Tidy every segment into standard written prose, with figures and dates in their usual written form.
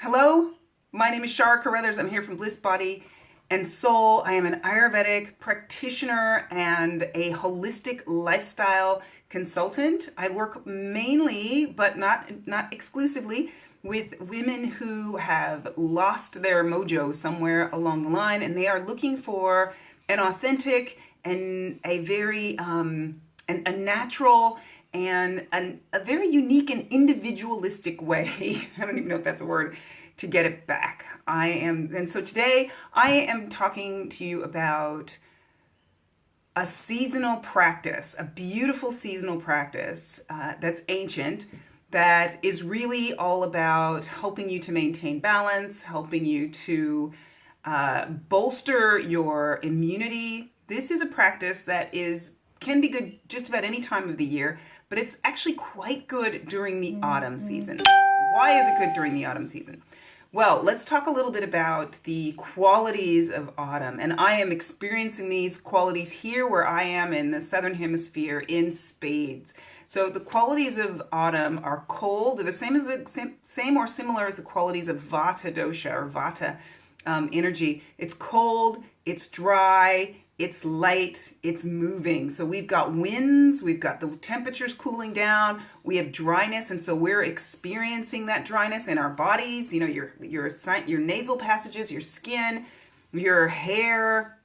Hello, my name is Shara Carruthers. I'm here from BlissBody&Soul. I am an Ayurvedic practitioner and a holistic lifestyle consultant. I work mainly, but not exclusively, with women who have lost their mojo somewhere along the line, and they are looking for an authentic and a very a natural and a very unique and individualistic way, I don't even know if that's a word, to get it back. And so today I am talking to you about a seasonal practice, a beautiful seasonal practice that's ancient, that is really all about helping you to maintain balance, helping you to bolster your immunity. This is a practice that can be good just about any time of the year, but it's actually quite good during the autumn season. Why is it good during the autumn season? Well, let's talk a little bit about the qualities of autumn. And I am experiencing these qualities here where I am in the Southern Hemisphere in spades. So the qualities of autumn are cold. They're the same or similar as the qualities of Vata dosha or Vata energy. It's cold, it's dry, it's light, it's moving. So we've got winds, we've got the temperatures cooling down, we have dryness, and so we're experiencing that dryness in our bodies, you know, your nasal passages, your skin, your hair,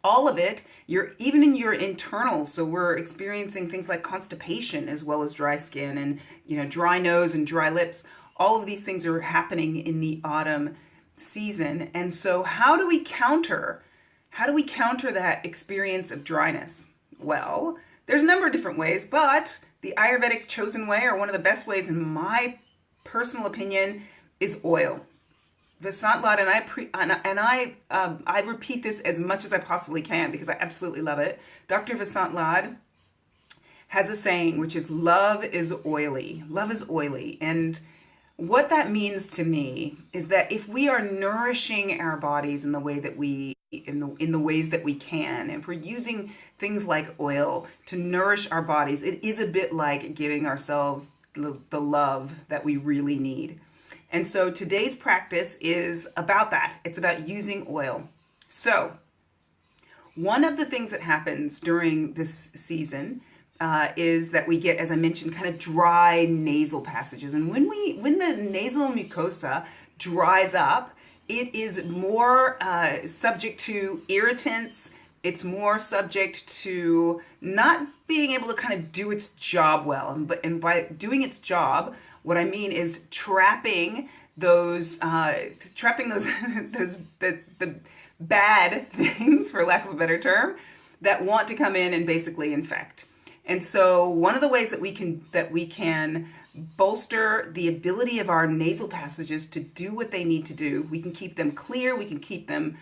all of it, even in your internals. So we're experiencing things like constipation as well as dry skin and, you know, dry nose and dry lips. All of these things are happening in the autumn season. And so how do we counter that experience of dryness? Well, there's a number of different ways, but the Ayurvedic chosen way, or one of the best ways in my personal opinion, is oil. Vasant and I repeat this as much as I possibly can because I absolutely love it. Dr. Vasant Lad has a saying, which is love is oily. Love is oily. And what that means to me is that if we are nourishing our bodies in the way that in the ways that we can, if we're using things like oil to nourish our bodies, it is a bit like giving ourselves the love that we really need. And so today's practice is about that. It's about using oil. So one of the things that happens during this season is that we get, as I mentioned, kind of dry nasal passages. And when the nasal mucosa dries up, it is more subject to irritants. It's more subject to not being able to kind of do its job well. And by doing its job, what I mean is trapping those the bad things, for lack of a better term, that want to come in and basically infect. And so one of the ways that we can bolster the ability of our nasal passages to do what they need to do, we can keep them clear, we can keep them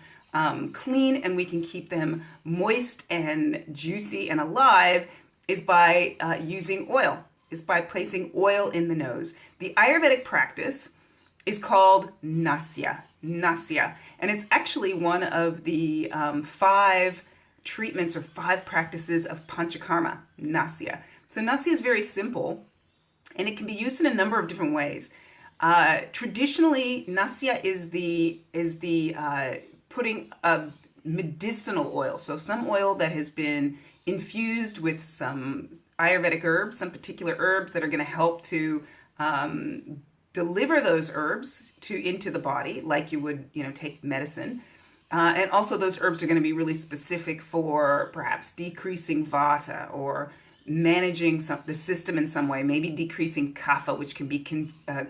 clean, and we can keep them moist and juicy and alive, is by using oil, is by placing oil in the nose. The Ayurvedic practice is called Nasya, and it's actually one of the 5 treatments or 5 practices of Panchakarma, Nasya. So Nasya is very simple, and it can be used in a number of different ways. Traditionally, Nasya is the putting of medicinal oil, so some oil that has been infused with some Ayurvedic herbs, some particular herbs that are going to help to deliver those herbs into the body, like you would, take medicine. And also those herbs are going to be really specific for perhaps decreasing Vata or managing the system in some way, maybe decreasing Kapha, which can be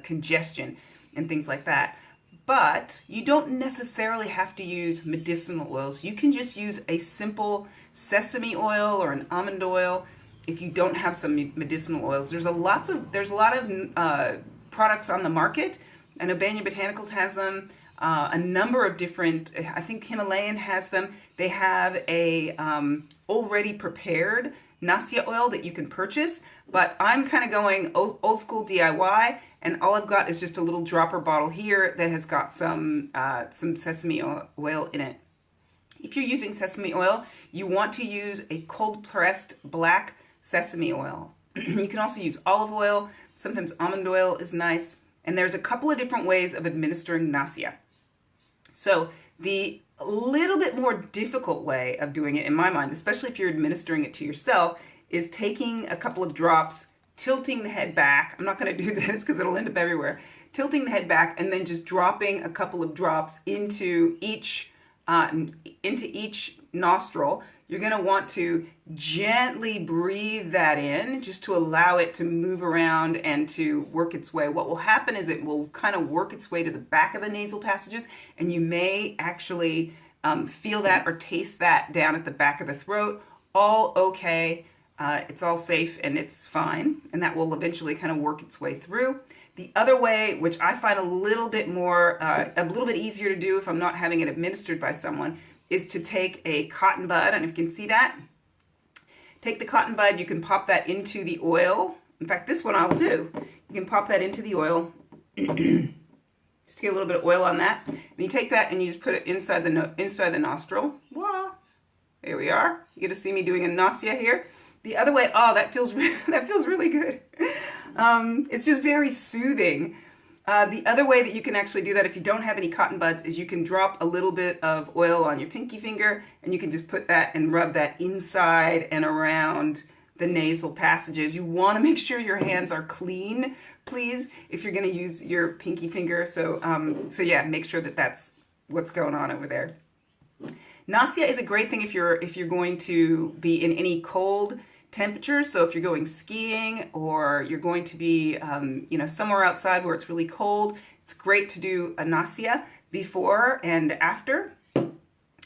congestion and things like that. But you don't necessarily have to use medicinal oils. You can just use a simple sesame oil or an almond oil if you don't have some medicinal oils. There's a lot of products on the market. I know Banya Botanicals has them. A number of different, I think Himalayan has them. They have a already prepared Nasya oil that you can purchase, but I'm kind of going old school DIY, and all I've got is just a little dropper bottle here that has got some sesame oil in it. If you're using sesame oil, you want to use a cold pressed black sesame oil. You can also use olive oil. Sometimes almond oil is nice. And there's a couple of different ways of administering Nasya. So the little bit more difficult way of doing it, in my mind, especially if you're administering it to yourself, is taking a couple of drops, tilting the head back. I'm not going to do this because it'll end up everywhere. Tilting the head back and then just dropping a couple of drops into each nostril. You're going to want to gently breathe that in just to allow it to move around and to work its way. What will happen is it will kind of work its way to the back of the nasal passages, and you may actually feel that or taste that down at the back of the throat. All okay. It's all safe and it's fine, and that will eventually kind of work its way through. The other way, which I find a little bit easier to do if I'm not having it administered by someone, is to take a cotton bud, and if you can see that, take the cotton bud, you can pop that into the oil. In fact, this one I'll do. You can pop that into the oil, just to get a little bit of oil on that. And you take that and you just put it inside the nostril. Wow. There we are. You get to see me doing a Nasya here. The other way, oh, that feels really good. It's just very soothing. The other way that you can actually do that if you don't have any cotton buds is you can drop a little bit of oil on your pinky finger, and you can just put that and rub that inside and around the nasal passages. You want to make sure your hands are clean, please, if you're going to use your pinky finger. So yeah, make sure that that's what's going on over there. Nasya is a great thing if you're going to be in any cold temperatures. So if you're going skiing or you're going to be somewhere outside where it's really cold, it's great to do a Nasya before and after.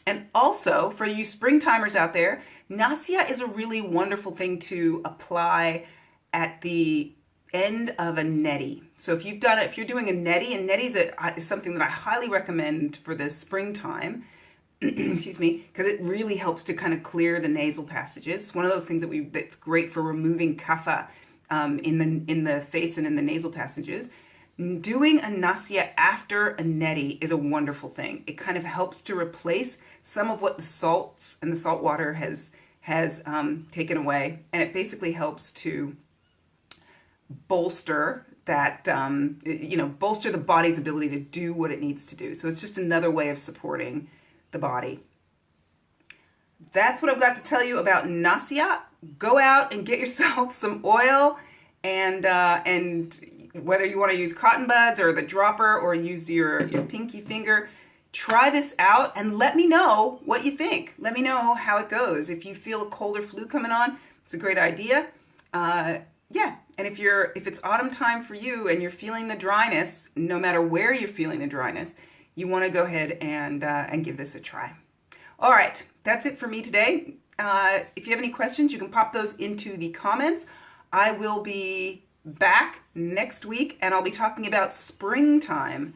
And also for you springtimers out there, Nasya is a really wonderful thing to apply at the end of a neti. So if you're doing a neti, and neti is something that I highly recommend for the springtime, excuse me, because it really helps to kind of clear the nasal passages. It's one of those things that's great for removing kapha in the face and in the nasal passages. Doing a Nasya after a neti is a wonderful thing. It kind of helps to replace some of what the salts and the salt water has taken away, and it basically helps to bolster that bolster the body's ability to do what it needs to do. So it's just another way of supporting the body. That's what I've got to tell you about Nasya. Go out and get yourself some oil, and whether you want to use cotton buds or the dropper or use your pinky finger, try this out and let me know what you think. Let me know how it goes. If you feel a cold or flu coming on, it's a great idea. Yeah, and if it's autumn time for you and you're feeling the dryness, no matter where you're feeling the dryness, you want to go ahead and give this a try. All right, that's it for me today. If you have any questions, you can pop those into the comments. I will be back next week, and I'll be talking about springtime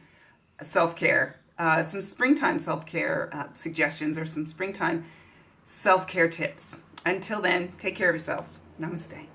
self-care, some springtime self-care suggestions or some springtime self-care tips. Until then, take care of yourselves. Namaste.